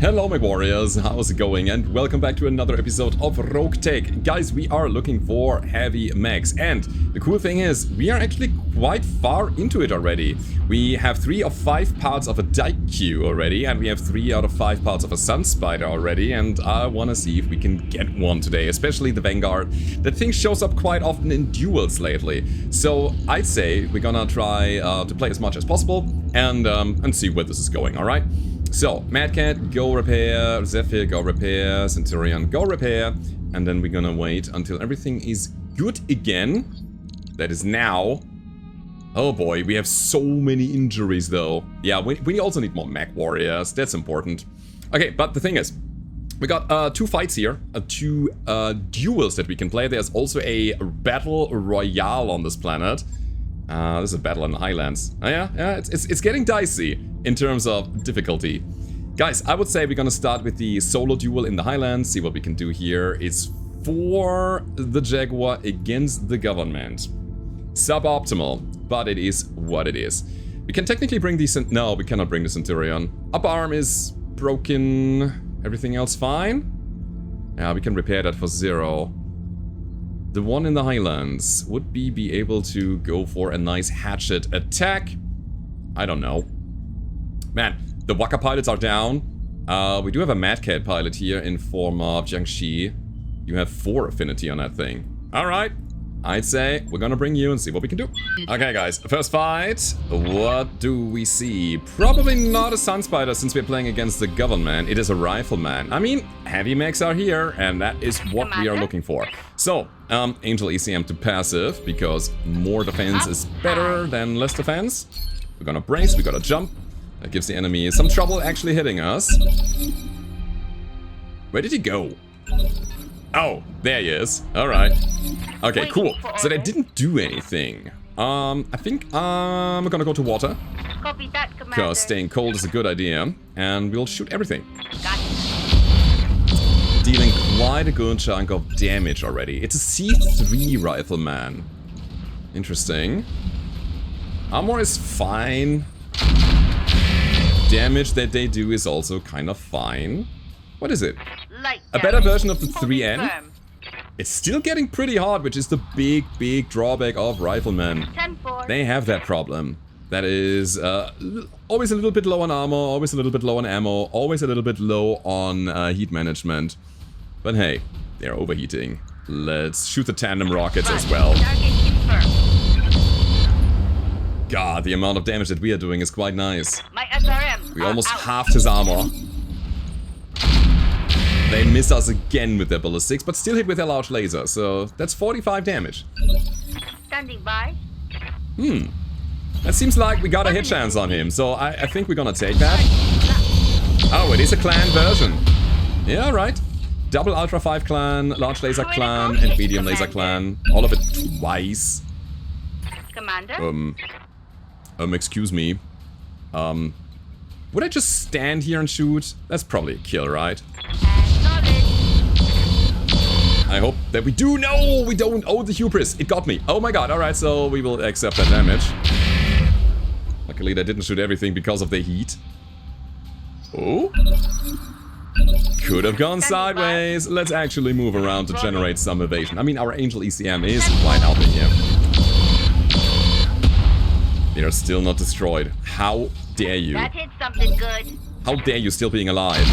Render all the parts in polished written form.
Hello MechWarriors, how's it going? And welcome back to another episode of Roguetech. Guys, we are looking for heavy mechs, and the cool thing is, we are actually quite far into it already. We have 3 of 5 parts of a Daikyu already, and we have 3 out of 5 parts of a Sun Spider already, and I wanna see if we can get one today, especially the Vanguard. That thing shows up quite often in duels lately. So I'd say we're gonna try to play as much as possible and see where this is going, alright? So, Mad Cat, go repair, Zephyr, go repair, Centurion, go repair, and then we're gonna wait until everything is good again. That is now. Oh boy, we have so many injuries though. Yeah, we also need more MechWarriors, that's important. Okay, but the thing is, we got 2 fights here, 2 duels that we can play. There's also a Battle Royale on this planet. This is a battle in the Highlands. Oh yeah, it's getting dicey in terms of difficulty. Guys, I would say we're gonna start with the solo duel in the Highlands, see what we can do here. It's for the Jaguar against the government. Suboptimal, but it is what it is. We can technically bring the... No, we cannot bring the Centurion. Upper arm is broken. Everything else fine? Yeah, we can repair that for 0. The one in the Highlands, would be able to go for a nice hatchet attack? I don't know. Man, the Waka pilots are down. We do have a Mad Cat pilot here in form of Jiangxi. You have 4 affinity on that thing. Alright, I'd say we're gonna bring you and see what we can do. Okay guys, first fight. What do we see? Probably not a Sun Spider since we're playing against the government. It is a Rifleman. I mean, heavy mechs are here and that is what we are looking for. So, Angel ECM to passive because more defense is better than less defense. We're gonna brace, we gotta jump. That gives the enemy some trouble actually hitting us. Where did he go? Oh, there he is. Alright. Okay, cool. So they didn't do anything. I think I'm gonna go to water. Copy that, Commander. Because staying cold is a good idea. And we'll shoot everything. Dealing quite a good chunk of damage already. It's a C3 Rifleman. Interesting. Armor is fine. Damage that they do is also kind of fine. What is it? A better version of the 3N? It's still getting pretty hard, which is the big drawback of Riflemen. They have that problem. That is always a little bit low on armor, always a little bit low on ammo, always a little bit low on heat management. But hey, they're overheating. Let's shoot the tandem rockets as well. God, the amount of damage that we are doing is quite nice. My SRM. We almost halved his armor. They miss us again with their ballistics, but still hit with their large laser, so that's 45 damage. Standing by. That seems like we got a hit chance on him, so I think we're gonna take that. Oh, it is a clan version. Yeah, right. Double Ultra 5 clan, large laser clan, and medium laser clan. All of it twice. Commander? Excuse me. Would I just stand here and shoot? That's probably a kill, right? I hope that we do. No, we don't. Oh, the hubris. It got me. Oh my god. Alright, so we will accept that damage. Luckily, they didn't shoot everything because of the heat. Oh. Could have gone sideways. Let's actually move around to generate some evasion. I mean, our Angel ECM is quite out here. They are still not destroyed. How dare you? That hit something good. How dare you still being alive?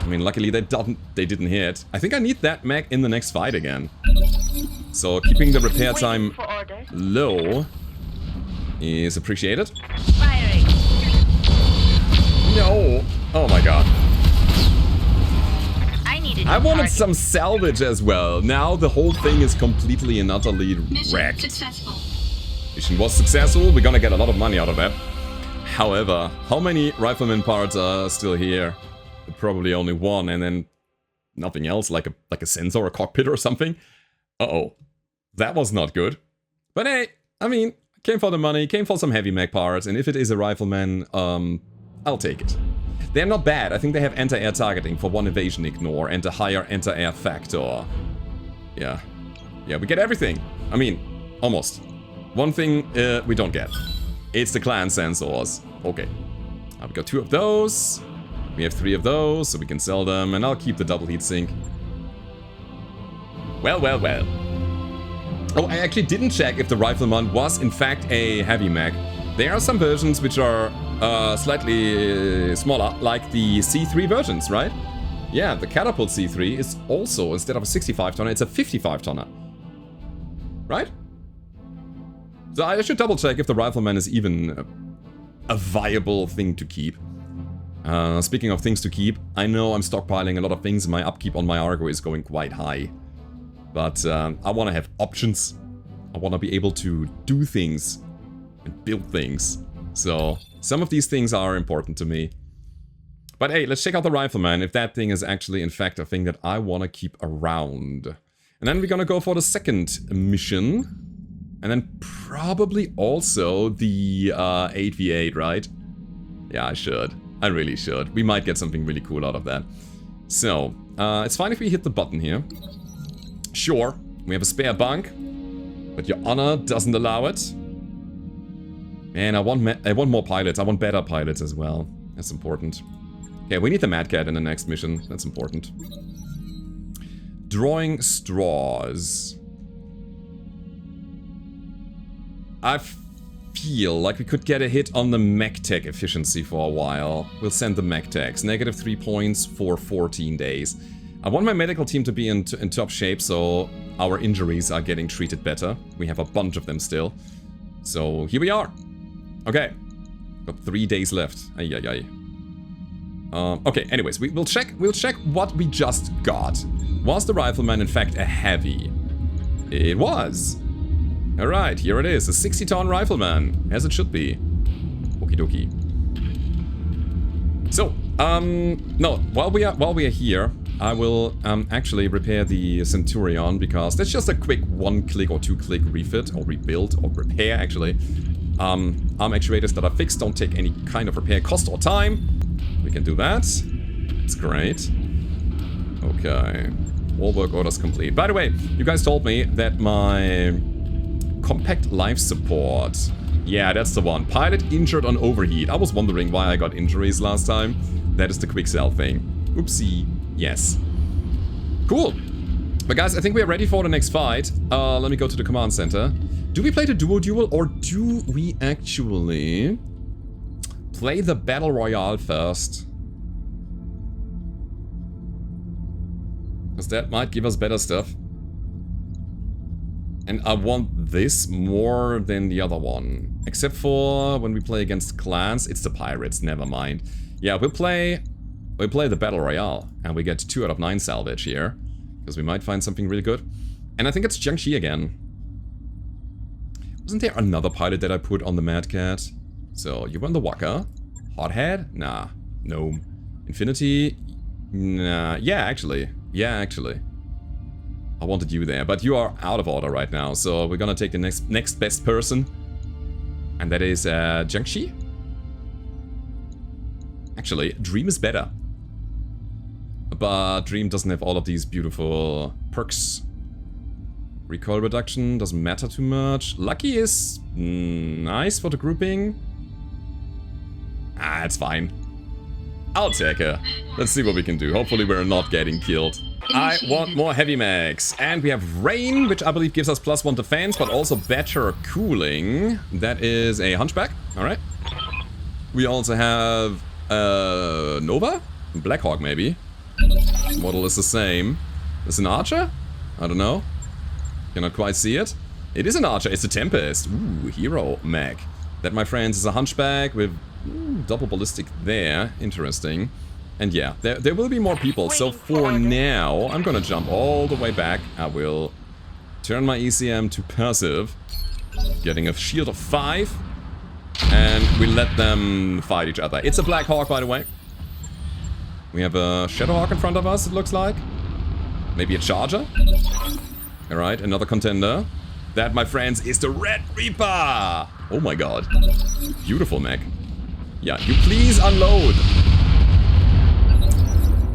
I mean, luckily they didn't hit. I think I need that mech in the next fight again. So keeping the repair time low is appreciated. Firing. No. Oh my god. I wanted some salvage as well. Now the whole thing is completely and utterly wrecked. Mission was successful. We're gonna get a lot of money out of that. However, how many Rifleman parts are still here? Probably only 1, and then nothing else, like a sensor, a cockpit or something. Uh-oh. That was not good. But hey, I mean, came for the money, came for some heavy mech parts, and if it is a Rifleman, I'll take it. They're not bad. I think they have anti-air targeting for 1 evasion ignore and a higher anti-air factor. Yeah. Yeah, we get everything. I mean, almost. One thing we don't get. It's the clan sensors. Okay. We got 2 of those. We have 3 of those, so we can sell them, and I'll keep the double heatsink. Well, well, well. Oh, I actually didn't check if the Rifleman was in fact a heavy mech. There are some versions which are slightly smaller, like the C3 versions, right? Yeah, the Catapult C3 is also, instead of a 65 tonner, it's a 55 tonner. Right? So I should double check if the Rifleman is even a viable thing to keep. Speaking of things to keep, I know I'm stockpiling a lot of things and my upkeep on my Argo is going quite high. But I want to have options. I want to be able to do things and build things. So some of these things are important to me. But hey, let's check out the Rifleman, if that thing is actually in fact a thing that I want to keep around. And then we're gonna go for the second mission. And then probably also the 8v8, right? Yeah, I should. I really should. We might get something really cool out of that. So, it's fine if we hit the button here. Sure, we have a spare bunk, but your honor doesn't allow it. Man, I want more pilots. I want better pilots as well. That's important. Okay, we need the Mad Cat in the next mission. That's important. Drawing straws. I feel like we could get a hit on the MechTech efficiency for a while. We'll send the MechTechs. -3 points for 14 days. I want my medical team to be in top shape, so our injuries are getting treated better. We have a bunch of them still. So here we are. Okay. Got 3 days left. Ay, ay, ay. Okay, anyways, we'll check what we just got. Was the Rifleman in fact a heavy? It was. Alright, here it is. A 60-ton Rifleman, as it should be. Okie dokie. So, no, while we are here, I will actually repair the Centurion, because that's just a quick 1-click or 2-click refit, or rebuild, or repair actually. Arm actuators that are fixed don't take any kind of repair cost or time. We can do that. It's great. Okay. All work orders complete. By the way, you guys told me that my compact life support. Yeah, that's the one. Pilot injured on overheat. I was wondering why I got injuries last time. That is the quick sell thing. Oopsie. Yes. Cool. But guys, I think we are ready for the next fight. Let me go to the command center. Do we play the duel, or do we actually play the Battle Royale first? Because that might give us better stuff. And I want this more than the other one. Except for when we play against clans, it's the pirates, never mind. Yeah, we'll play the Battle Royale, and we get 2 out of 9 salvage here. Because we might find something really good. And I think it's Jiangxi again. Wasn't there another pilot that I put on the Mad Cat? So, you won the Waka. Hothead? Nah. Gnome. Infinity? Nah. Yeah, actually. I wanted you there, but you are out of order right now, so we're gonna take the next best person. And that is Jiangxi. Actually, Dream is better. But Dream doesn't have all of these beautiful perks. Recoil reduction doesn't matter too much. Lucky is nice for the grouping. Ah, it's fine. I'll take her. Let's see what we can do. Hopefully we're not getting killed. I want more heavy mechs. And we have Rain, which I believe gives us +1 defense, but also better cooling. That is a Hunchback. Alright. We also have Nova? Blackhawk, maybe. Model is the same. Is it an Archer? I don't know. Cannot quite see it. It is an Archer. It's a Tempest. Ooh, hero mech. That, my friends, is a Hunchback with double ballistic there. Interesting. And yeah, there will be more people. So for now, I'm gonna jump all the way back. I will turn my ECM to passive. Getting a shield of 5. And we let them fight each other. It's a Black Hawk, by the way. We have a Shadowhawk in front of us, it looks like. Maybe a Charger. Alright, another contender. That, my friends, is the Red Reaper! Oh my god. Beautiful mech. Yeah, you please unload.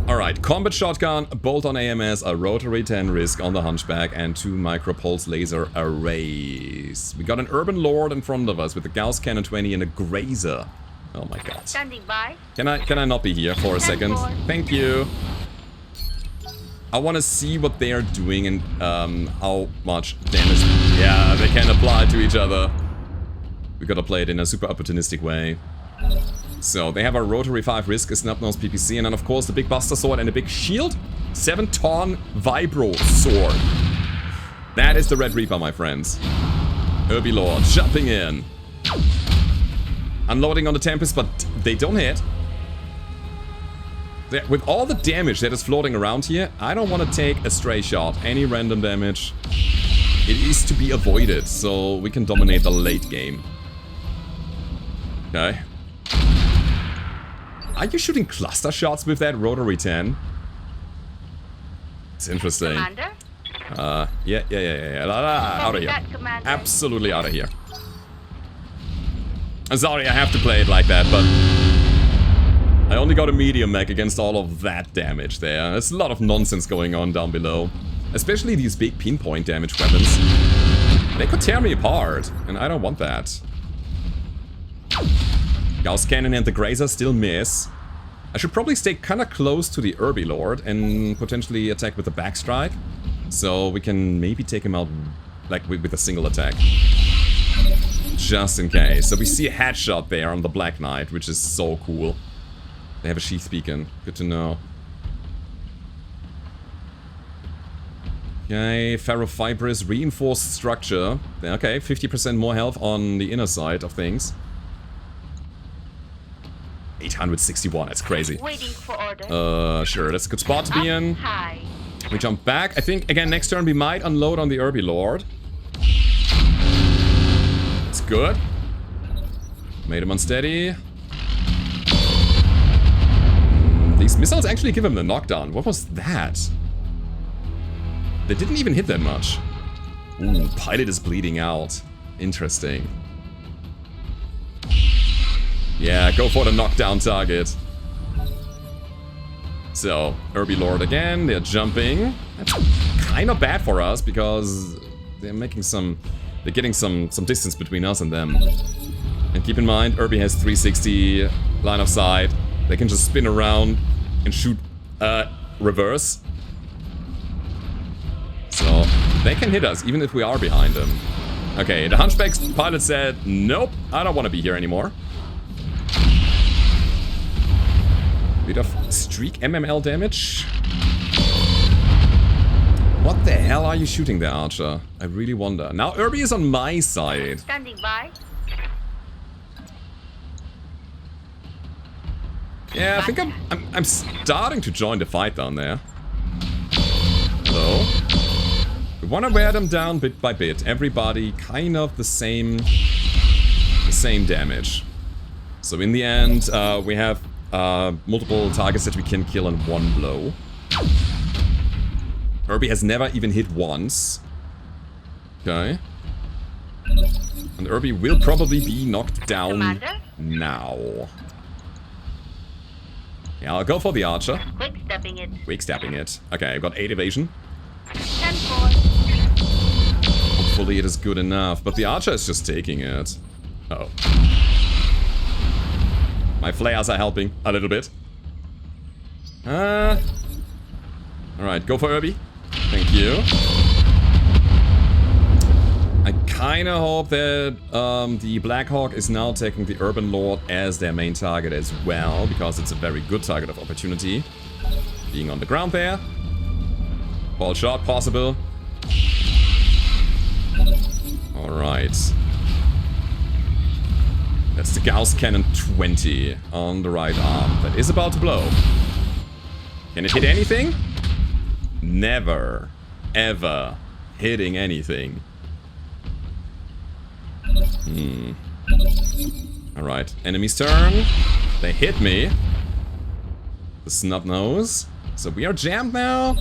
Alright, combat shotgun, bolt on AMS, a rotary 10 risk on the Hunchback, and 2 micro-pulse laser arrays. We got an Urban Lord in front of us with a Gauss Cannon 20 and a Grazer. Oh my god. Standing by. Can I not be here for a second? Thank you. I want to see what they are doing and how much damage. Yeah, they can apply to each other. We gotta play it in a super opportunistic way. So they have a rotary 5 risk, a snub-nose PPC, and then of course the big buster sword and a big shield. 7-ton vibro sword. That is the Red Reaper, my friends. Urbi Lord jumping in. Unloading on the Tempest, but they don't hit. With all the damage that is floating around here, I don't want to take a stray shot. Any random damage. It is to be avoided, so we can dominate the late game. Okay. Are you shooting cluster shots with that rotary 10? It's interesting. Commander? Yeah. Out of here. Absolutely out of here. I'm sorry, I have to play it like that, but I only got a medium mech against all of that damage there. There's a lot of nonsense going on down below. Especially these big pinpoint damage weapons. They could tear me apart, and I don't want that. Gauss Cannon and the Grazer still miss. I should probably stay kind of close to the Urbi Lord and potentially attack with a backstrike. So we can maybe take him out like with a single attack. Just in case. So we see a headshot there on the Black Knight, which is so cool. They have a sheath beacon. Good to know. Okay, ferrofibrous reinforced structure. Okay, 50% more health on the inner side of things. 861, that's crazy. Waiting for order. Sure, that's a good spot to be in. High. We jump back. I think, again, next turn we might unload on the Urbi Lord. It's good. Made him unsteady. These missiles actually give him the knockdown. What was that? They didn't even hit that much. Ooh, pilot is bleeding out. Interesting. Yeah, go for the knockdown target. So, Urbi Lord again, they're jumping. That's kind of bad for us because they're making some... They're getting some distance between us and them. And keep in mind, Urbi has 360 line of sight. They can just spin around and shoot reverse. So, they can hit us even if we are behind them. Okay, the Hunchback's pilot said, nope, I don't want to be here anymore. Bit of streak MML damage. What the hell are you shooting there, Archer? I really wonder. Now Urbi is on my side. Standing by. Yeah, I think I'm starting to join the fight down there. Hello. We want to wear them down bit by bit. Everybody kind of the same damage. So in the end, we have multiple targets that we can kill in one blow. Urbi has never even hit once. Okay. And Urbi will probably be knocked down Commander? now. Yeah, I'll go for the Archer. Quick stepping it. Quick stepping it. Okay, I've got 8 evasion. 10-4. Hopefully it is good enough, but the Archer is just taking it. Uh oh. My flares are helping a little bit. Alright, go for Urbi. Thank you. I kinda hope that the Blackhawk is now taking the Urban Lord as their main target as well, because it's a very good target of opportunity. Being on the ground there. Ball shot possible. Alright. That's the Gauss Cannon 20 on the right arm. That is about to blow. Can it hit anything? Never, ever hitting anything. Alright, enemy's turn. They hit me. The snub nose. So we are jammed now.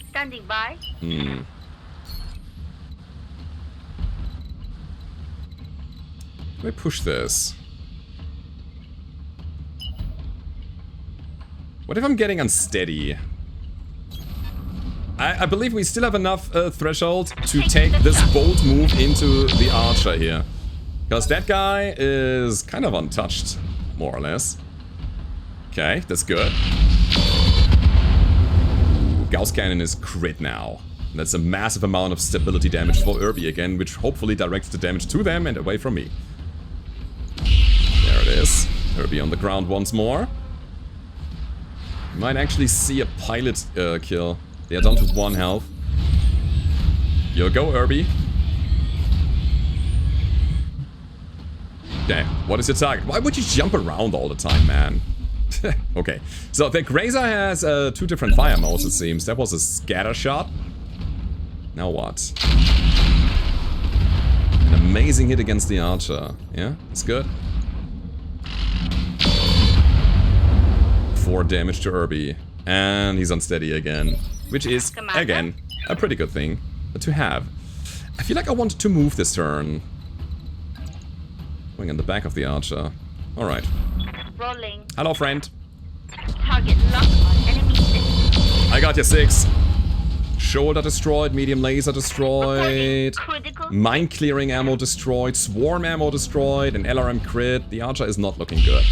Standing by. Do I push this? What if I'm getting unsteady? I believe we still have enough threshold to take this bold move into the Archer here. Because that guy is kind of untouched. more or less. Okay, that's good. Gauss Cannon is crit now. That's a massive amount of stability damage for Irby again, which hopefully directs the damage to them and away from me. There it is. Irby on the ground once more. Might actually see a pilot kill. They are down to 1 health. You go, Irby. Okay, what is your target? Why would you jump around all the time, man? Okay, so the Grazer has 2 different fire modes, it seems. That was a scatter shot. Now what? An amazing hit against the archer. Yeah, it's good. 4 damage to Irby. And he's unsteady again. Which is, again, a pretty good thing to have. I feel like I wanted to move this turn. Going in the back of the archer. Alright. Rolling. Hello, friend. Target locked on enemy 6. I got you 6. Shoulder destroyed, medium laser destroyed, mine clearing ammo destroyed, swarm ammo destroyed, and LRM crit. The archer is not looking good.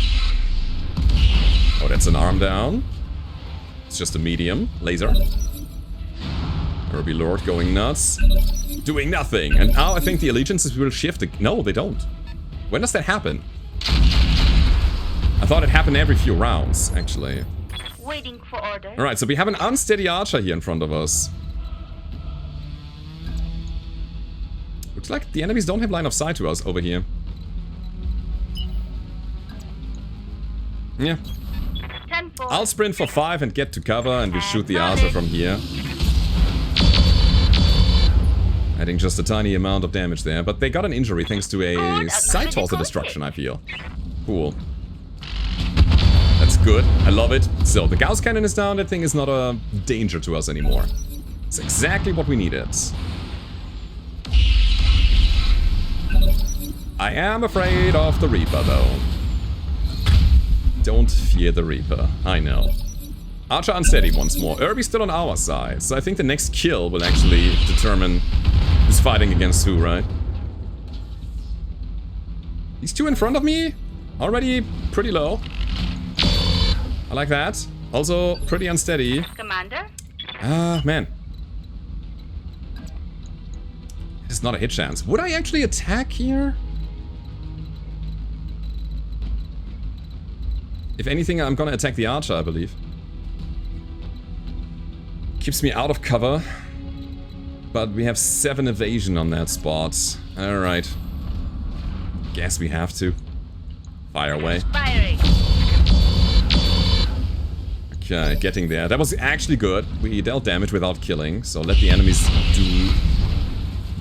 Oh, that's an arm down. It's just a medium laser. Irby Lord going nuts. Doing nothing. And now I think the allegiances will shift. No, they don't. When does that happen? I thought it happened every few rounds, actually. Waiting for order. Alright, so we have an unsteady archer here in front of us. Looks like the enemies don't have line of sight to us over here. Yeah. I'll sprint for 5 and get to cover, and we shoot the archer from here. Adding just a tiny amount of damage there, but they got an injury thanks to a sight torso destruction, I feel. Cool. That's good. I love it. So, the Gauss Cannon is down. That thing is not a danger to us anymore. It's exactly what we needed. I am afraid of the Reaper, though. Don't fear the Reaper. I know. Archer unsteady once more. Irby's still on our side, so I think the next kill will actually determine who's fighting against who, right? These 2 in front of me? Already pretty low. I like that. Also, pretty unsteady. Commander? Man. It's not a hit chance. Would I actually attack here? If anything, I'm gonna attack the archer, I believe. Keeps me out of cover. But we have 7 evasion on that spot. Alright. Guess we have to. Fire away. Firing. Okay, getting there. That was actually good. We dealt damage without killing, so let the enemies do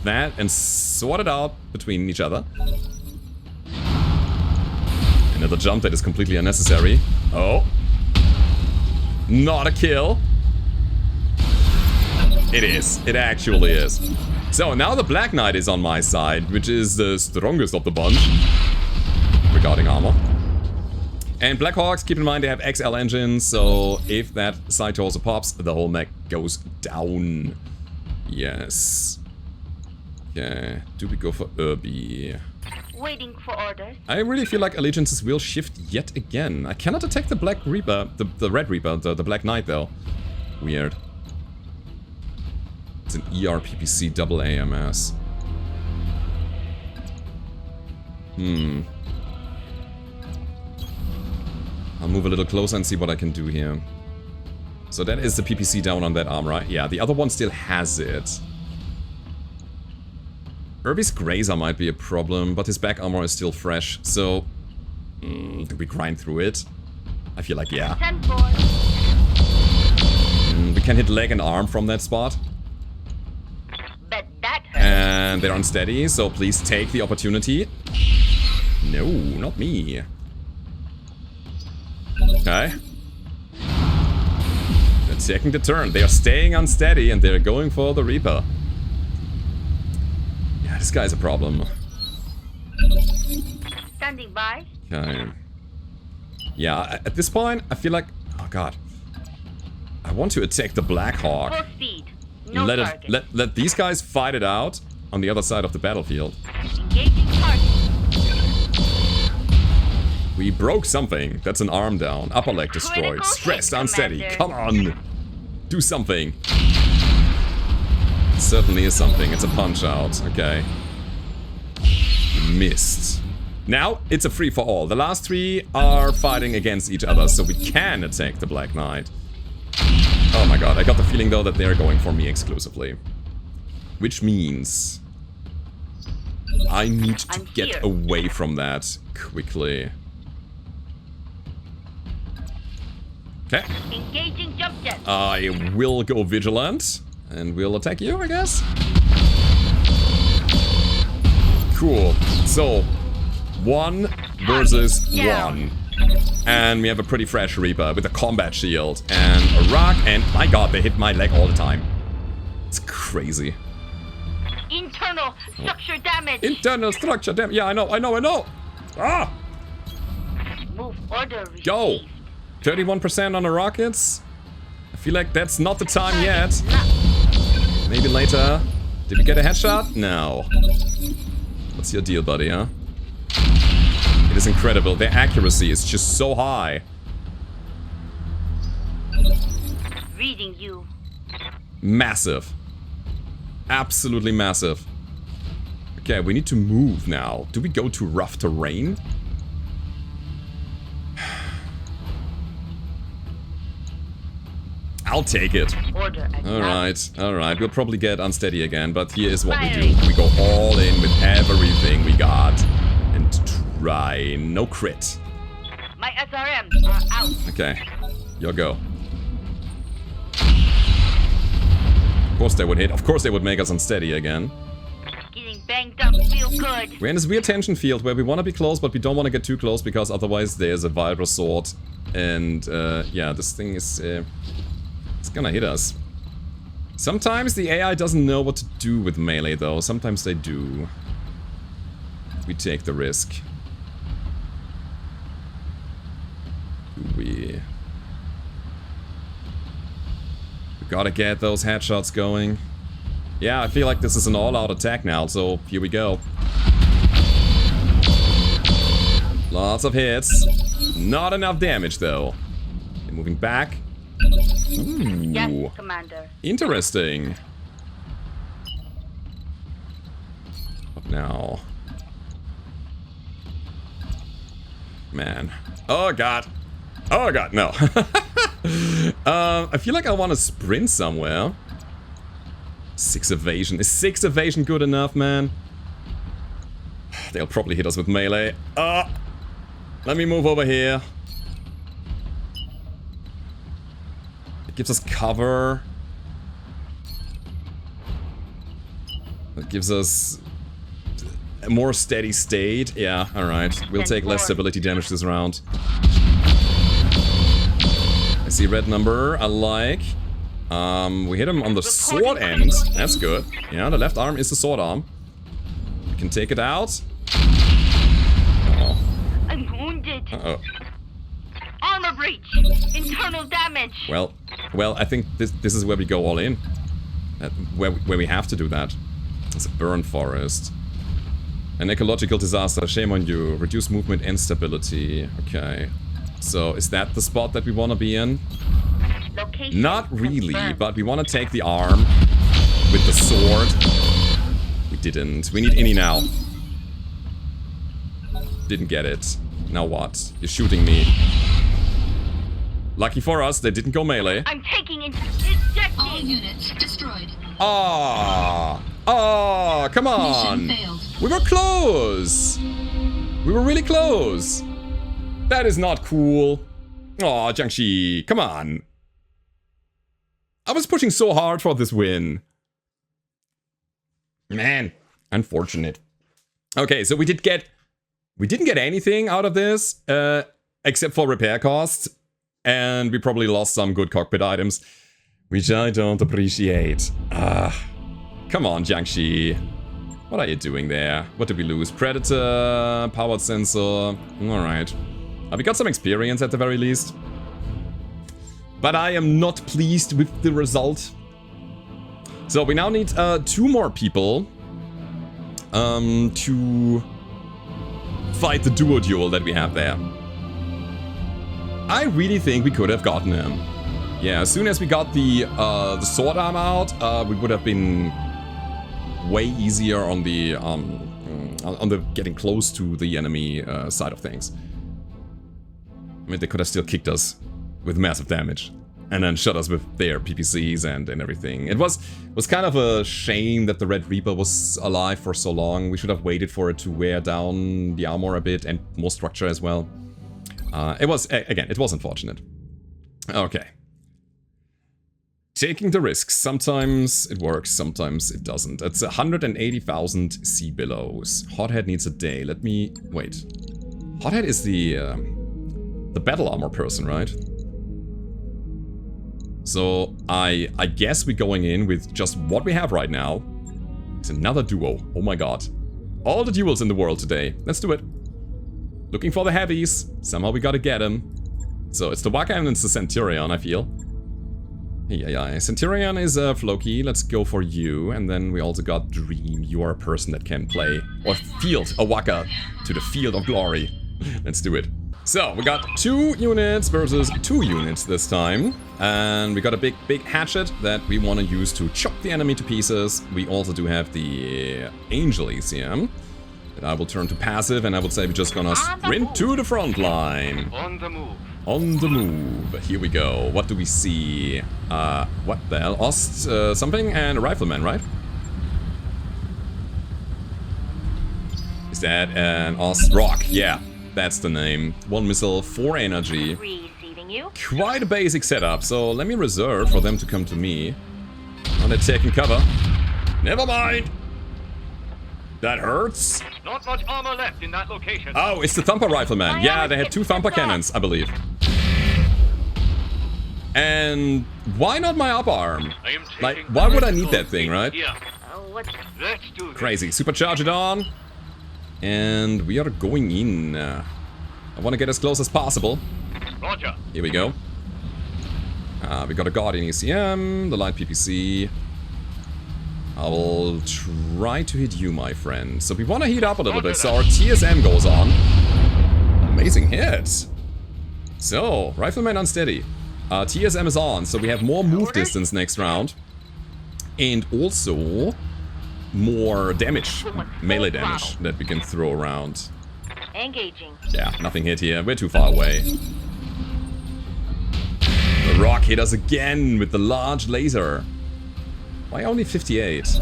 that and sort it out between each other. Another jump that is completely unnecessary. Oh. Not a kill. It is. It actually is. So now the Black Knight is on my side, which is the strongest of the bunch regarding armor. And Black Hawks, keep in mind they have XL engines, so if that side torso pops, the whole mech goes down. Yes. Okay, do we go for Irby? Waiting for orders. I really feel like allegiances will shift yet again. I cannot attack the Black Reaper, the Red Reaper, the Black Knight though. Weird. It's an ER-PPC double AMS. I'll move a little closer and see what I can do here. So that is the PPC down on that arm, right? Yeah, the other one still has it. Irby's Grazer might be a problem, but his back armor is still fresh, so... do we grind through it? I feel like, yeah. We can hit leg and arm from that spot. But that hurts. And they're unsteady, so please take the opportunity. No, not me. Okay. They're taking the turn. They are staying unsteady and they're going for the Reaper. Yeah, this guy's a problem. Standing by. Okay. Yeah, at this point, I feel like... Oh god. I want to attack the Black Hawk. Full speed. No let target. let these guys fight it out on the other side of the battlefield. Engaging target. We broke something. That's an arm down. Upper leg destroyed. Critical Stressed, hit, unsteady. Commander. Come on. Do something. It certainly is something. It's a punch out. Okay. Missed. Now, it's a free-for-all. The last three are fighting against each other, so we can attack the Black Knight. Oh my god, I got the feeling though that they're going for me exclusively. Which means I need to get away from that quickly. Okay. Engaging jump jet. I will go vigilant and we'll attack you, I guess. Cool. So, 1 versus 1. And we have a pretty fresh Reaper with a combat shield and a rock, and my god, they hit my leg all the time. It's crazy. Internal structure damage. Internal structure damage. Yeah, I know. Ah! Move order received. Go! 31% on the rockets. I feel like that's not the time yet. Maybe later. Did we get a headshot? No. What's your deal, buddy, huh? It is incredible. Their accuracy is just so high. Reading you. Massive. Absolutely massive. Okay, we need to move now. Do we go to rough terrain? I'll take it. Alright, alright. We'll probably get unsteady again, but here is what we do. We go all in with everything we got. And try. No crit. My SRMs are out. Okay. Your go. Of course they would hit. Of course they would make us unsteady again. Getting banged up feel good. We're in this weird tension field where we want to be close, but we don't want to get too close because otherwise there's a Vibra sword. And yeah, this thing is... it's gonna hit us. Sometimes the AI doesn't know what to do with melee though. Sometimes they do. We take the risk. We gotta get those headshots going. Yeah, I feel like this is an all-out attack now, so here we go. Lots of hits. Not enough damage though. Okay, moving back. Ooh. Yes, Commander. Interesting. What now? Man. Oh god. Oh god, no. I feel like I want to sprint somewhere. 6 evasion. Is 6 evasion good enough, man? They'll probably hit us with melee. Let me move over here. It gives us cover. It gives us a more steady state. Yeah, alright. We'll take less stability damage this round. I see red number. I like. We hit him on the sword end. That's good. Yeah, the left arm is the sword arm. We can take it out. Uh-oh. I'm wounded. Uh-oh. Armor breach. Internal damage. Well, I think this is where we go all in. Where we have to do that. It's a burn forest. An ecological disaster. Shame on you. Reduce movement and stability. Okay. So, is that the spot that we want to be in? Location Not really, confirmed. but we want to take the arm with the sword. We didn't. We need Innie now. Didn't get it. Now what? You're shooting me. Lucky for us, they didn't go melee. I'm taking ejecting. All units destroyed. Ah! Oh, come on! Mission failed. We were close! We were really close! That is not cool. Aw, Jiangxi, come on. I was pushing so hard for this win. Man, unfortunate. Okay, so we didn't get anything out of this, except for repair costs. And we probably lost some good cockpit items, which I don't appreciate. Come on, Jiangxi. What are you doing there? What did we lose? Predator, powered sensor. Alright. We got some experience at the very least. But I am not pleased with the result. So we now need 2 more people to fight the duo duel that we have there. I really think we could have gotten him. Yeah, as soon as we got the sword arm out, we would have been way easier on the getting close to the enemy side of things. I mean, they could have still kicked us with massive damage and then shot us with their PPCs and everything. It was kind of a shame that the Red Reaper was alive for so long. We should have waited for it to wear down the armor a bit and more structure as well. It was unfortunate. Okay. Taking the risks. Sometimes it works, sometimes it doesn't. It's 180,000 sea billows. Hothead needs a day. Let me... wait. Hothead is the battle armor person, right? So I guess we're going in with just what we have right now. It's another duo. Oh my god. All the duels in the world today. Let's do it. Looking for the heavies. Somehow we gotta get them. So it's the Waka and it's the Centurion, I feel. Yeah. Centurion is Floki. Let's go for you. And then we also got Dream. You are a person that can play. Or field a Waka to the field of glory. Let's do it. So, we got 2 units versus 2 units this time. And we got a big hatchet that we want to use to chop the enemy to pieces. We also do have the Angel ECM that I will turn to passive, and I would say we're just gonna sprint to the front line. On the move. On the move. Here we go. What do we see? What the hell? Ost something and a Rifleman, right? Is that an Ost Rock? Yeah. That's the name. 1 missile, 4 energy. Receiving you. Quite a basic setup, so let me reserve for them to come to me. Oh, they're taking cover. Never mind! That hurts. Not much armor left in that location. Oh, it's the Thumper Rifleman. Yeah, they had 2 Thumper cannons, I believe. And why not my up arm? Like, why would I need that thing, right? Let's do this. Crazy. Supercharge it on. And we are going in. I want to get as close as possible. Roger. Here we go. We got a Guardian ECM, the light PPC. I will try to hit you, my friend. So we want to heat up a little bit, so our TSM goes on. Amazing hit. So, Rifleman unsteady. TSM is on, so we have more move distance next round. And also more damage, melee damage that we can throw around. Engaging. Yeah, nothing hit here. We're too far away. The rock hit us again with the large laser. Why only 58?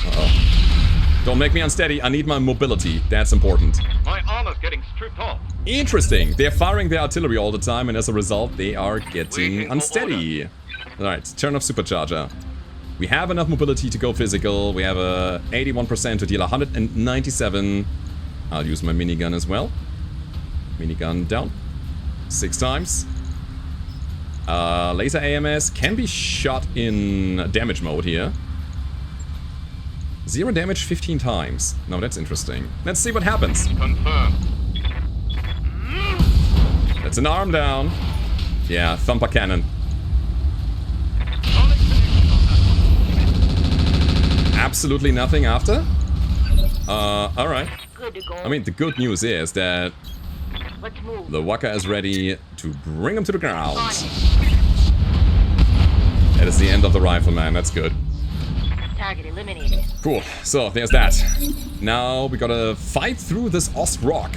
Uh-oh. Don't make me unsteady. I need my mobility. That's important. My armor's getting stripped off. Interesting. They're firing their artillery all the time, and as a result, they are getting unsteady. Alright, turn off supercharger. We have enough mobility to go physical. We have a 81% to deal 197. I'll use my minigun as well. Minigun down. 6 times. Laser AMS can be shot in damage mode here. 0 damage 15 times. Now that's interesting. Let's see what happens. Confirmed. That's an arm down. Yeah, Thumper Cannon. Absolutely nothing after? Alright. Good to go. I mean, the good news is that Let's move. the Waka is ready to bring him to the ground. On it. That is the end of the Rifleman, that's good. Target eliminated. Cool, so there's that. Now we gotta fight through this Ost Rock.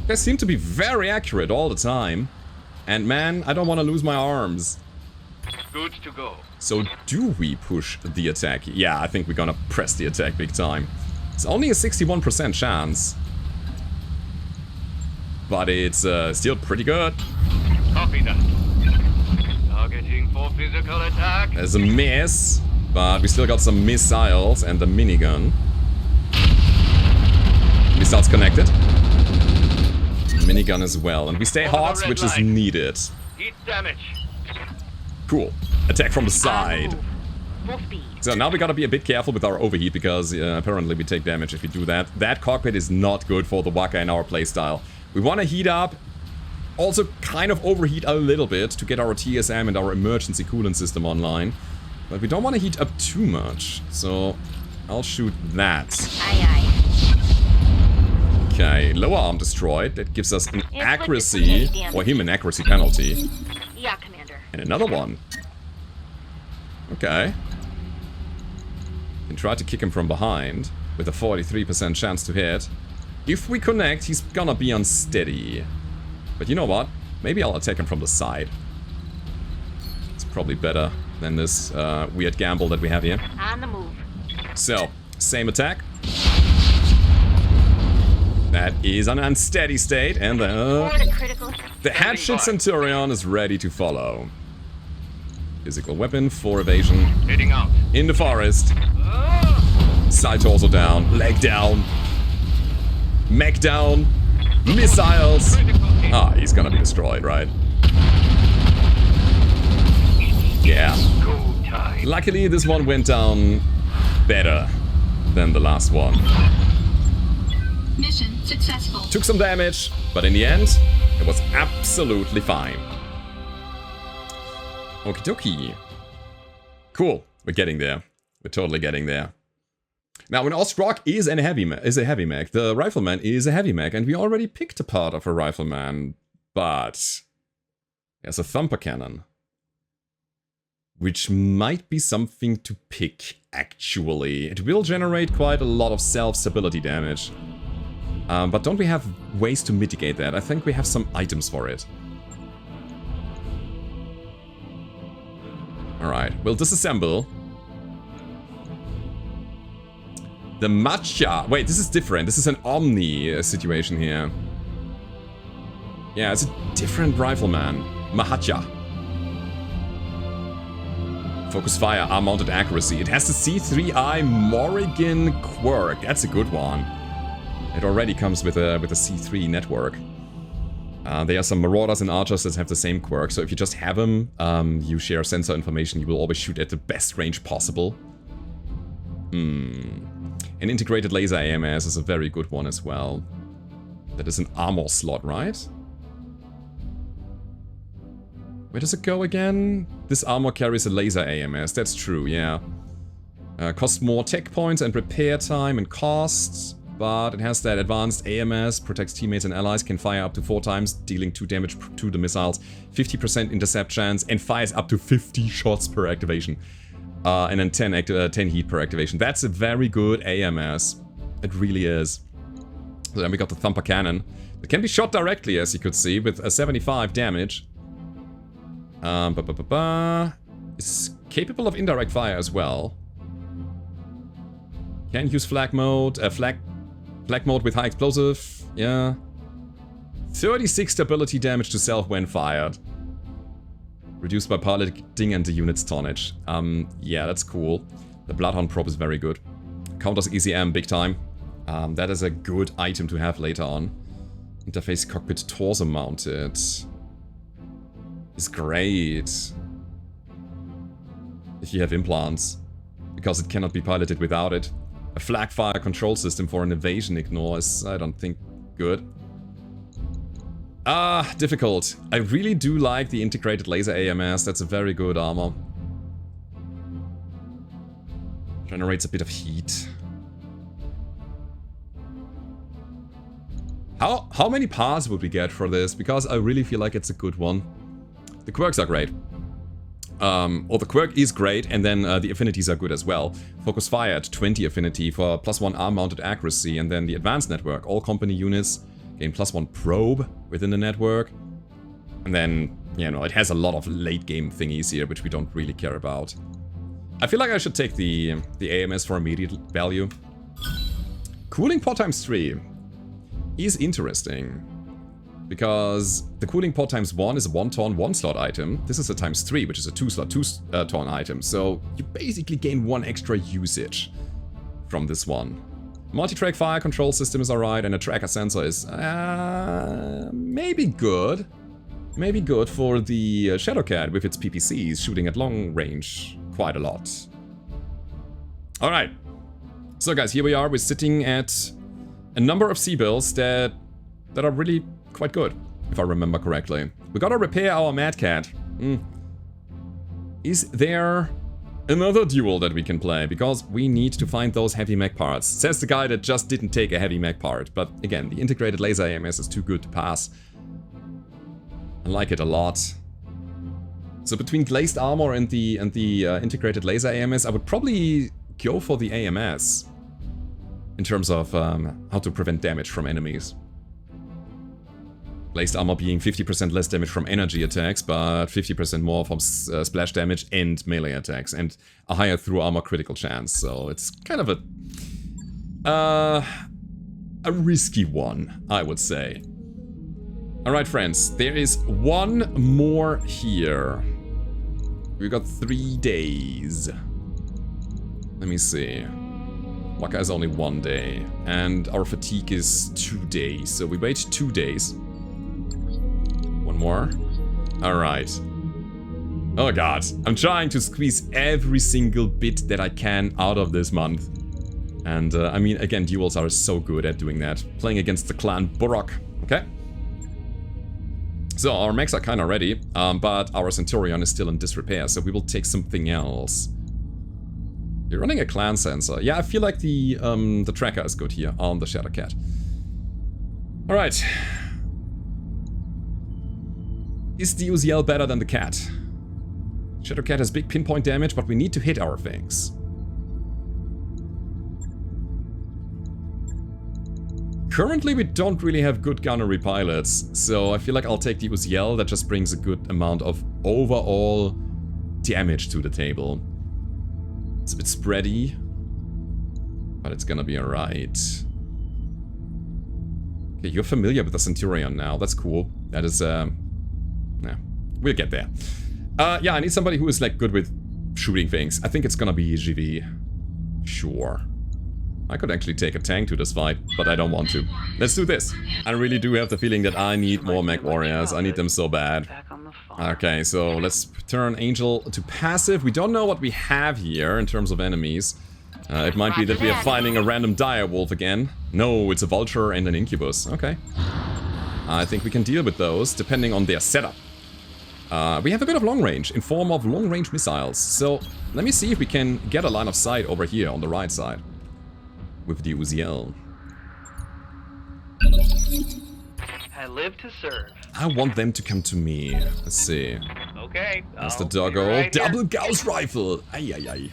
They seem to be very accurate all the time. And man, I don't want to lose my arms. Good to go. So do we push the attack? Yeah, I think we're gonna press the attack big time. It's only a 61% chance. But it's still pretty good. Copy that. Targeting for physical attack. There's a miss, but we still got some missiles and the minigun. Missiles connected. Minigun as well. And we stay hot, which is needed. Heat damage. Cool. Attack from the side. Full speed. So now we gotta be a bit careful with our overheat because apparently we take damage if we do that. That cockpit is not good for the Waka in our playstyle. We want to heat up, also kind of overheat a little bit to get our TSM and our emergency coolant system online. But we don't want to heat up too much, so I'll shoot that. Aye, aye. Okay, lower arm destroyed. That gives us an like accuracy, it's damage. or him an accuracy penalty. Yeah, Commander. And another one. Okay. Can try to kick him from behind with a 43% chance to hit. If we connect, he's gonna be unsteady. But you know what? Maybe I'll attack him from the side. It's probably better than this weird gamble that we have here. On the move. So, same attack. That is an unsteady state, and Forward a critical. the hatchet Centurion is ready to follow. Physical weapon, 4 evasion. Heading out. In the forest. Side torso down, leg down. Mech down. Missiles. Critical hit. Ah, he's gonna be destroyed, right? Yeah. Go time. Luckily, this one went down better than the last one. Mission successful. Took some damage, but in the end, it was absolutely fine. Okie dokie. Cool. We're getting there. We're totally getting there. Now, an Ostrock is a heavy mech. The Rifleman is a heavy mech, and we already picked a part of a Rifleman, but there's a thumper cannon, which might be something to pick, actually. It will generate quite a lot of self-stability damage. But don't we have ways to mitigate that? I think we have some items for it. Alright, we'll disassemble. The Matcha. Wait, this is different. This is an Omni situation here. Yeah, it's a different Rifleman. Mahatcha. Focus fire, arm-mounted accuracy. It has the C3I Morrigan quirk. That's a good one. It already comes with a C3 network. There are some Marauders and Archers that have the same quirk, so if you just have them, you share sensor information, you will always shoot at the best range possible. An integrated laser AMS is a very good one as well. That is an armor slot, right? Where does it go again? This armor carries a laser AMS, that's true, yeah. Costs more tech points and repair time and costs, but it has that advanced AMS, protects teammates and allies, can fire up to 4 times, dealing 2 damage to the missiles, 50% intercept chance, and fires up to 50 shots per activation. And then 10 heat per activation. That's a very good AMS. It really is. So then we got the Thumper Cannon. It can be shot directly, as you could see, with a 75 damage. It's capable of indirect fire as well. Can use flag mode. Flag mode with high explosive. Yeah. 36 stability damage to self when fired. Reduced by piloting and the unit's tonnage. Yeah, that's cool. The Bloodhound prop is very good. Counters ECM big time. That is a good item to have later on. Interface cockpit torso mounted. Is great. If you have implants. Because it cannot be piloted without it. A flag fire control system for an evasion ignore is, I don't think, good. Difficult. I really do like the integrated laser AMS. That's a very good armor. Generates a bit of heat. How many parts would we get for this? Because I really feel like it's a good one. The quirks are great. Or the quirk is great, and then the affinities are good as well. Focus fire at 20 affinity for +1 arm-mounted accuracy, and then the advanced network. All company units gain +1 probe within the network. And then, you know, it has a lot of late-game thingies here, which we don't really care about. I feel like I should take the AMS for immediate value. Cooling pod ×3 is interesting. Because the cooling pod ×1 is a 1-ton, 1-slot item. This is a ×3, which is a 2-slot, 2-ton item. So you basically gain 1 extra usage from this one. Multi-track fire control system is alright, and a tracker sensor is maybe good. Maybe good for the Shadowcat with its PPCs shooting at long range quite a lot. Alright. So guys, here we are. We're sitting at a number of C-bills that are really quite good, if I remember correctly. We gotta repair our Mad Cat. Is there another duel that we can play, because we need to find those heavy mech parts. Says the guy that just didn't take a heavy mech part, but again, the integrated laser AMS is too good to pass. I like it a lot. So between glazed armor and the integrated laser AMS, I would probably go for the AMS in terms of how to prevent damage from enemies. Glazed armor being 50% less damage from energy attacks, but 50% more from splash damage and melee attacks, and a higher through armor critical chance. So it's kind of a risky one, I would say. Alright friends, there is one more here. We've got 3 days. Let me see. Waka is only 1 day, and our fatigue is 2 days, so we wait 2 days. One more. Alright. Oh god, I'm trying to squeeze every single bit that I can out of this month. And I mean, again, duels are so good at doing that. Playing against the clan Burok, okay? So, our mechs are kinda ready, but our Centurion is still in disrepair, so we will take something else. You're running a clan sensor. Yeah, I feel like the tracker is good here on the Shadowcat. Alright. Is the Uziel better than the cat? Shadowcat has big pinpoint damage, but we need to hit our things. Currently, we don't really have good gunnery pilots, so I feel like I'll take the Uziel. That just brings a good amount of overall damage to the table. It's a bit spready, but it's gonna be alright. Okay, you're familiar with the Centurion now. That's cool. That is, yeah, we'll get there. Yeah, I need somebody who is, like, good with shooting things. I think it's gonna be GV. Sure. I could actually take a tank to this fight, but I don't want to. Let's do this. I really do have the feeling that I need more MechWarriors. I need them so bad. Okay, so let's turn Angel to passive. We don't know what we have here in terms of enemies. It might be that we are finding a random direwolf again. No, it's a vulture and an incubus. Okay. I think we can deal with those, depending on their setup. We have a bit of long range, in form of long-range missiles. So, let me see if we can get a line of sight over here on the right side. With the Uziel. I live to serve. I want them to come to me. Let's see. Okay. That's the doggo. Right double Gauss rifle. Ay, ay, ay.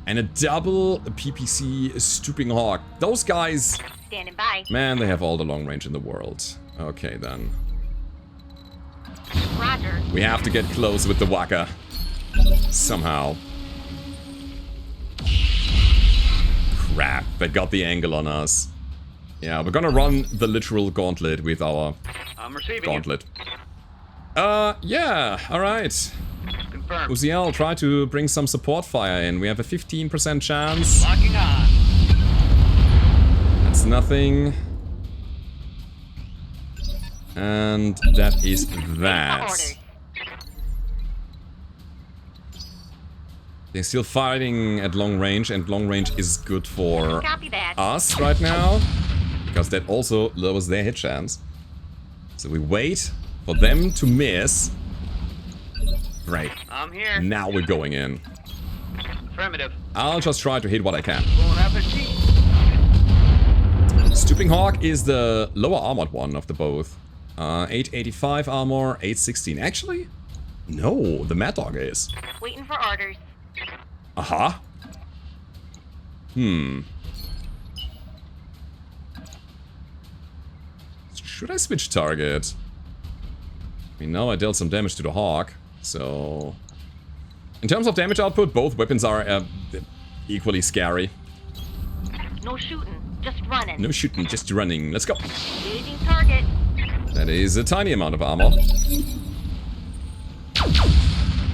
And a double PPC Stooping Hawk. Those guys... Standing by. Man, they have all the long range in the world. Okay, then. Roger. We have to get close with the Waka. Somehow. Crap, they got the angle on us. Yeah, we're gonna run the literal gauntlet with our gauntlet. Yeah, alright. Confirmed. Uziel, try to bring some support fire in. We have a 15% chance. Locking on. That's nothing. And that is that. They're still fighting at long range, and long range is good for us right now, because that also lowers their hit chance. So we wait for them to miss. Great. I'm here. Now we're going in. Affirmative. I'll just try to hit what I can. Going up a sheet. Stooping Hawk is the lower armored one of the both. 885 armor, 816. Actually, no, the Mad Dog is. Waiting for orders. Aha. Should I switch target? I mean, now I dealt some damage to the Hawk, so... In terms of damage output, both weapons are equally scary. No shooting, just running. No shooting, just running. Let's go. Engaging target. That is a tiny amount of armor.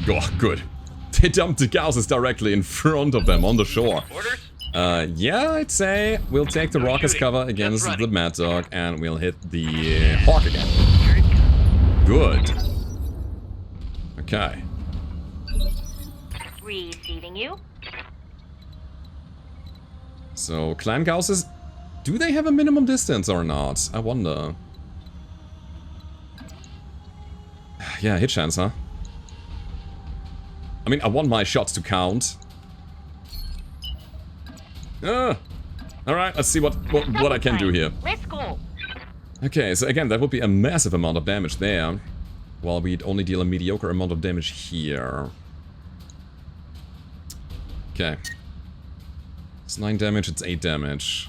Oh, good. They dumped the Gausses directly in front of them on the shore. Orders? Yeah, I'd say we'll take the rock as cover against the Mad Dog, and we'll hit the Hawk again. Good. Okay. Receiving you. So, Clan Gausses, do they have a minimum distance or not? I wonder. Yeah, hit chance, huh? I mean, I want my shots to count. Alright, let's see what I can do here. Let's go. Okay, so again, that would be a massive amount of damage there. While we'd only deal a mediocre amount of damage here. Okay. It's 9 damage, it's 8 damage.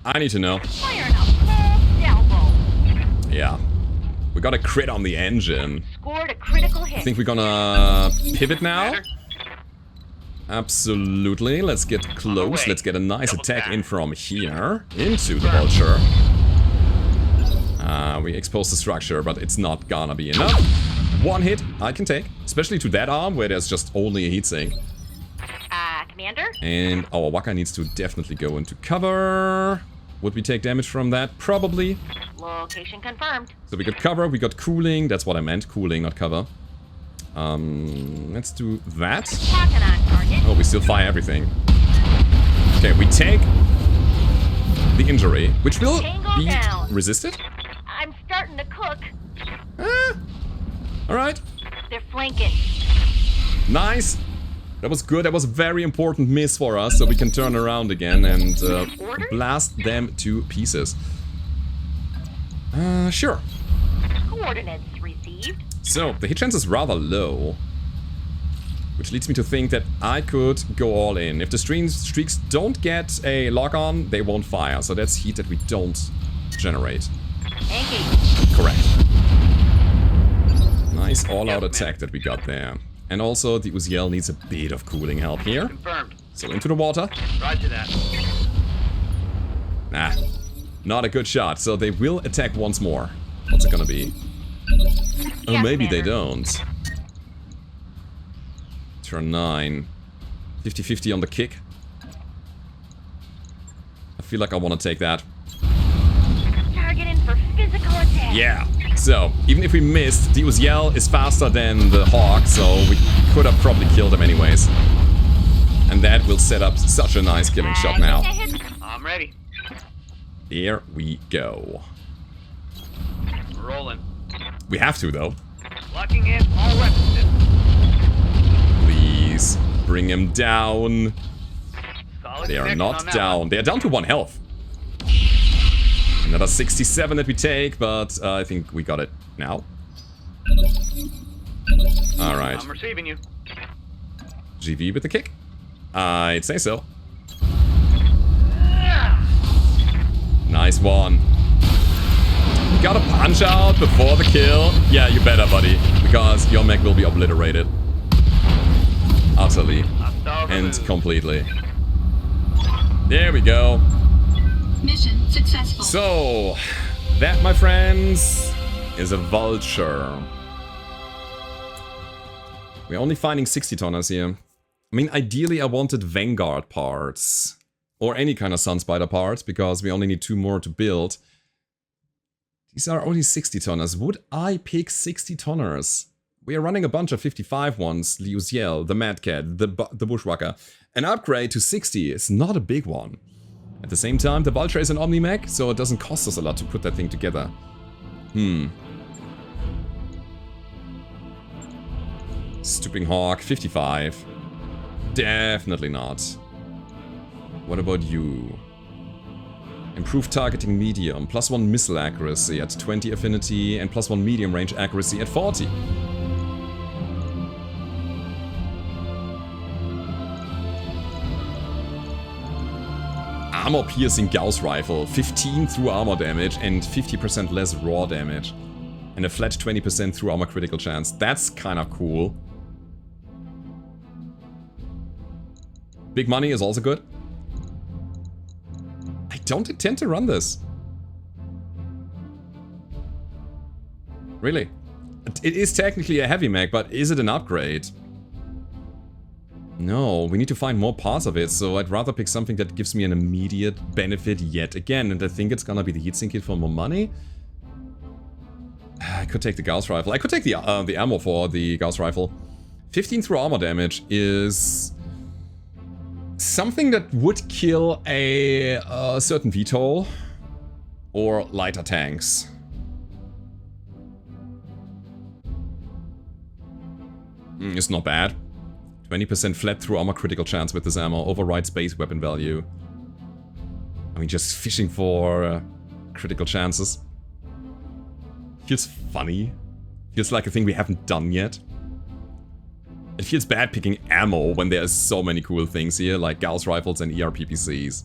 I need to know. Fire in a full salvo. Yeah. We got a crit on the engine. Scored a critical hit. I think we're gonna pivot now. Absolutely. Let's get close. Let's get a nice attack in from here. Into the vulture. We expose the structure, but it's not gonna be enough. One hit I can take. Especially to that arm, where there's just only a heatsink. Commander? And our Waka needs to definitely go into cover. Would we take damage from that? Probably. Location confirmed. So we got cover, we got cooling. That's what I meant. Cooling, not cover. Let's do that. Talking on target. Oh, we still fire everything. Okay, we take the injury, which will be resisted. I'm starting to cook. Alright. They're flanking. Nice. That was good. That was a very important miss for us, so we can turn around again and blast them to pieces. Sure. Coordinates received. So, the hit chance is rather low. Which leads me to think that I could go all in. If the streaks don't get a lock-on, they won't fire. So that's heat that we don't generate. Engage. Correct. Nice all-out attack that we got there. And also, the Uziel needs a bit of cooling help here. Confirmed. So into the water. Roger that. Nah, not a good shot. So they will attack once more. What's it gonna be? Oh, maybe they don't. Turn 9. 50-50 on the kick. I feel like I want to take that. Targeting for physical attack. Yeah. So, even if we missed, the Uziel is faster than the Hawk, so we could have probably killed him anyways. And that will set up such a nice killing shot now. I'm ready. Here we go. Rolling. We have to, though. Locking in all weapons. Please, bring him down. Solid They are connection not on that down. one. They are down to 1 health. Another 67 that we take, but I think we got it now. Alright. I'm receiving you. GV with the kick? I'd say so. Nice one. Gotta punch out before the kill. Yeah, you better, buddy. Because your mech will be obliterated. Utterly. And completely. There we go. Mission successful. So, that, my friends, is a vulture. We're only finding 60 tonners here. I mean, ideally I wanted Vanguard parts. Or any kind of Sunspider parts, because we only need 2 more to build. These are only 60 tonners. Would I pick 60 tonners? We are running a bunch of 55 ones. The Uziel, the Mad Cat, the Bushwhacker. An upgrade to 60 is not a big one. At the same time, the Vulture is an Omni-Mech, so it doesn't cost us a lot to put that thing together. Stooping Hawk, 55. Definitely not. What about you? Improved targeting medium, +1 missile accuracy at 20 affinity, and +1 medium range accuracy at 40. Armor piercing Gauss rifle, 15 through armor damage and 50% less raw damage. And a flat 20% through armor critical chance. That's kind of cool. Big money is also good. I don't intend to run this. Really? It is technically a heavy mech, but is it an upgrade? No, we need to find more parts of it, so I'd rather pick something that gives me an immediate benefit yet again, and I think it's gonna be the heatsink kit for more money. I could take the Gauss rifle. I could take the ammo for the Gauss rifle. 15 through armor damage is something that would kill a certain VTOL or lighter tanks. It's not bad. 20% flat through armor critical chance with this ammo. Overrides base weapon value. I mean, just fishing for critical chances. Feels funny. Feels like a thing we haven't done yet. It feels bad picking ammo when there's so many cool things here, like Gauss rifles and ERPPCs.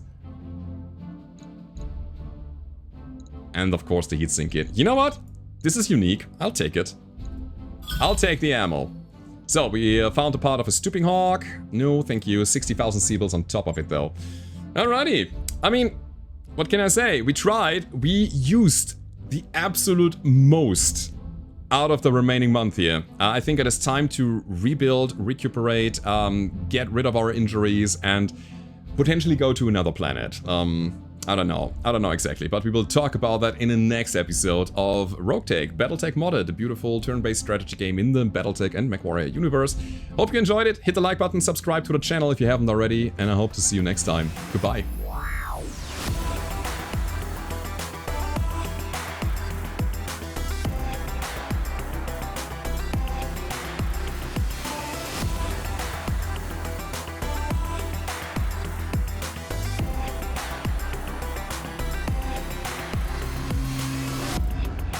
And of course the heatsink kit. You know what? This is unique. I'll take it. I'll take the ammo. So, we found a part of a Stooping Hawk. No, thank you. 60,000 Seabills on top of it, though. Alrighty. I mean, what can I say? We tried. We used the absolute most out of the remaining month here. I think it is time to rebuild, recuperate, get rid of our injuries, and potentially go to another planet. I don't know. I don't know exactly, but we will talk about that in the next episode of Roguetech, BattleTech Modded, a beautiful turn-based strategy game in the BattleTech and MechWarrior universe. Hope you enjoyed it. Hit the like button, subscribe to the channel if you haven't already, and I hope to see you next time. Goodbye.